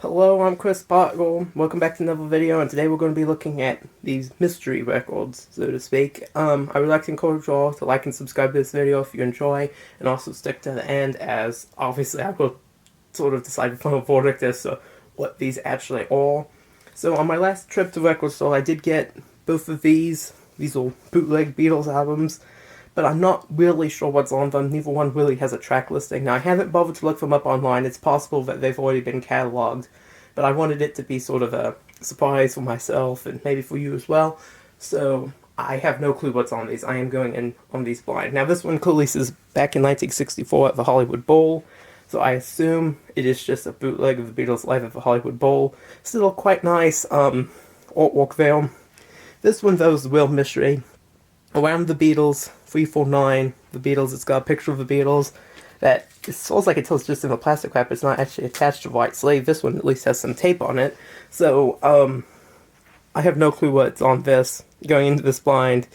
Hello, I'm Chris Bottle. Welcome back to another video, and today we're going to be looking at these mystery records, so to speak. I would like to encourage you all to like and subscribe to this video if you enjoy, and also stick to the end, as obviously I will sort of decide the final verdict as to what these actually are. So on my last trip to record store, I did get both of these are Bootleg Beatles albums, but I'm not really sure what's on them. Neither one really has a track listing. Now, I haven't bothered to look them up online. It's possible that they've already been cataloged, but I wanted it to be sort of a surprise for myself and maybe for you as well. So I have no clue what's on these. I am going in on these blind. Now, this one clearly says back in 1964 at the Hollywood Bowl, so I assume it is just a bootleg of the Beatles live at the Hollywood Bowl. Still quite nice artwork there. This one, though, is the real mystery. Around the Beatles, 349, the Beatles, it's got a picture of the Beatles that it feels like it tells just in a plastic wrap. It's not actually attached to white sleeve. This one at least has some tape on it. So, I have no clue what's on this going into this blind,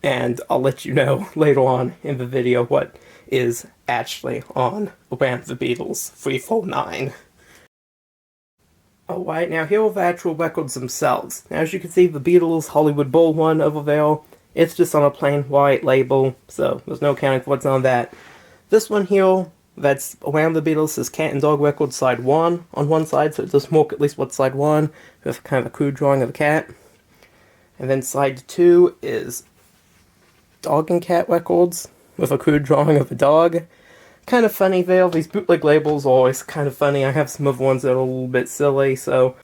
and I'll let you know later on in the video what is actually on Around the Beatles 349. Alright, now here are the actual records themselves. Now, as you can see, the Beatles Hollywood Bowl one over there, it's just on a plain white label, so there's no accounting for what's on that. This one here, that's Around the Beatles, is Cat and Dog Records Side 1 on one side, so it does mark at least what's Side 1, with kind of a crude drawing of a cat. And then Side 2 is Dog and Cat Records, with a crude drawing of a dog. Kind of funny there, these bootleg labels are always kind of funny. I have some other ones that are a little bit silly, so...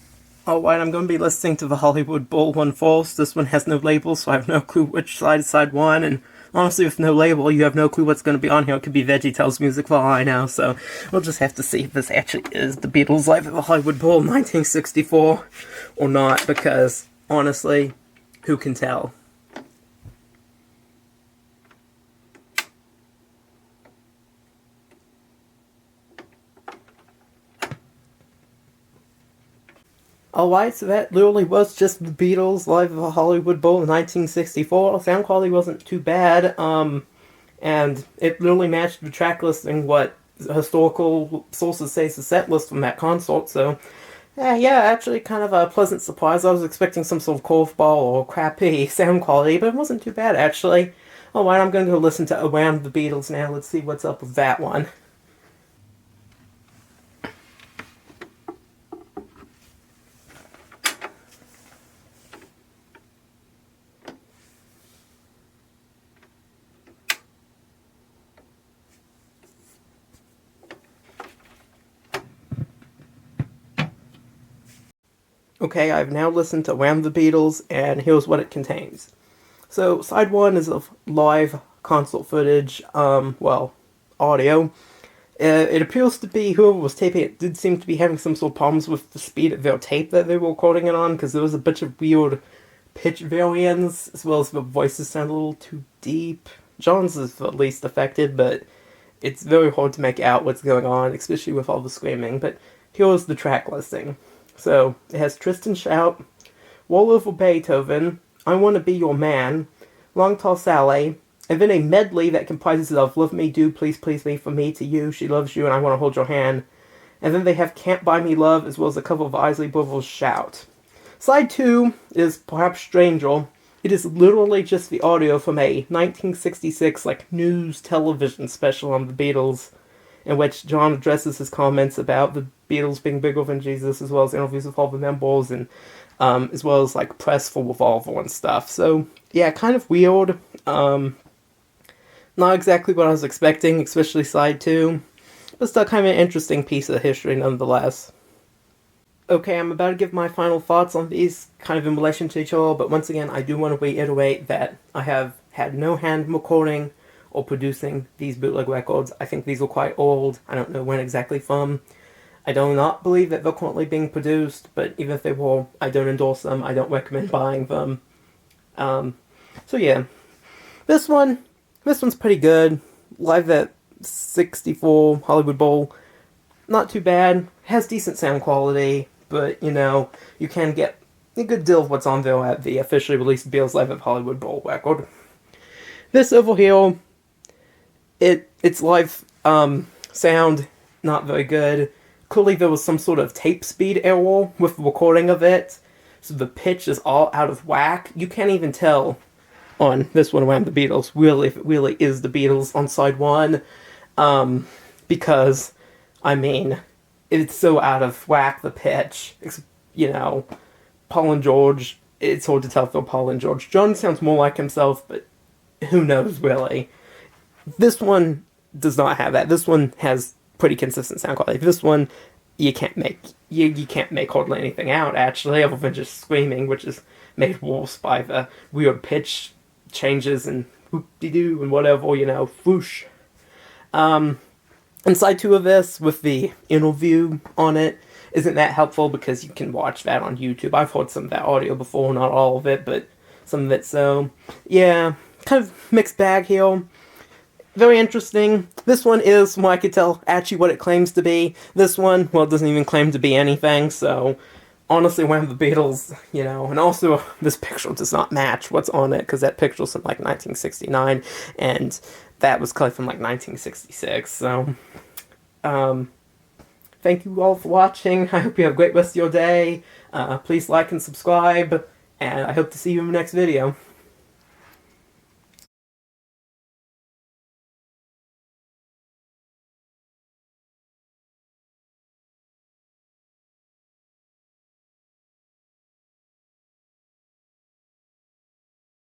Alright, I'm going to be listening to the Hollywood Bowl one first. This one has no label, so I have no clue which side is side 1, and honestly, with no label, you have no clue what's going to be on here. It could be VeggieTales music for all I know, so we'll just have to see if this actually is the Beatles live at the Hollywood Bowl 1964 or not, because, honestly, who can tell? Alright, so that literally was just the Beatles live at the Hollywood Bowl in 1964. Sound quality wasn't too bad, and it literally matched the track listing what historical sources say is the set list from that concert, so yeah, actually kind of a pleasant surprise. I was expecting some sort of curveball or crappy sound quality, but it wasn't too bad, actually. Alright, I'm going to go listen to Around the Beatles now. Let's see what's up with that one. Okay, I've now listened to Around the Beatles, and here's what it contains. So, side 1 is of live concert footage, audio. It appears to be whoever was taping it did seem to be having some sort of problems with the speed of their tape that they were recording it on, because there was a bunch of weird pitch variants, as well as the voices sound a little too deep. John's is the least affected, but it's very hard to make out what's going on, especially with all the screaming. But here's the track listing. So, it has Tristan Shout, Roll Over Beethoven, I Want to Be Your Man, Long Tall Sally, and then a medley that comprises of Love Me Do, Please Please Me, From Me to You, She Loves You, and I Want to Hold Your Hand. And then they have Can't Buy Me Love, as well as a cover of Isley Brothers' Shout. Side 2 is perhaps stranger. It is literally just the audio from a 1966 news television special on the Beatles, in which John addresses his comments about the Beatles being bigger than Jesus, as well as interviews with all the members, and as well as press for Revolver and stuff. So yeah, kind of weird. Not exactly what I was expecting, especially side 2, but still kind of an interesting piece of history nonetheless. Okay, I'm about to give my final thoughts on these, kind of in relation to each other, but once again, I do want to reiterate that I have had no hand in recording or producing these bootleg records. I think these are quite old. I don't know when exactly from. I do not believe that they're currently being produced, but even if they were, I don't endorse them. I don't recommend buying them. So yeah. This one's pretty good. Live at 64 Hollywood Bowl. Not too bad. Has decent sound quality, but, you can get a good deal of what's on there at the officially released Beatles Live at Hollywood Bowl record. This over here, its live sound, not very good. clearly there was some sort of tape speed error with the recording of it, so the pitch is all out of whack. You can't even tell on this one around the Beatles really if it really is the Beatles on side one, because, I mean, it's so out of whack, the pitch. It's, you know, Paul and George, it's hard to tell if they're Paul and George. John sounds more like himself, but who knows, really. This one does not have that. This one has pretty consistent sound quality. This one, you can't make hardly anything out, actually, other than just screaming, which is made worse by the weird pitch changes and whoop-de-doo and whatever, you know, whoosh. And side 2 of this, with the interview on it, isn't that helpful because you can watch that on YouTube. I've heard some of that audio before, not all of it, but some of it, so yeah, kind of mixed bag here. Very interesting. This one is, from what I could tell, actually what it claims to be. This one, well, it doesn't even claim to be anything, so honestly, one of the Beatles, you know, and also this picture does not match what's on it, because that picture's from like 1969, and that was clearly from like 1966, so, thank you all for watching. I hope you have a great rest of your day. Please like and subscribe, and I hope to see you in the next video.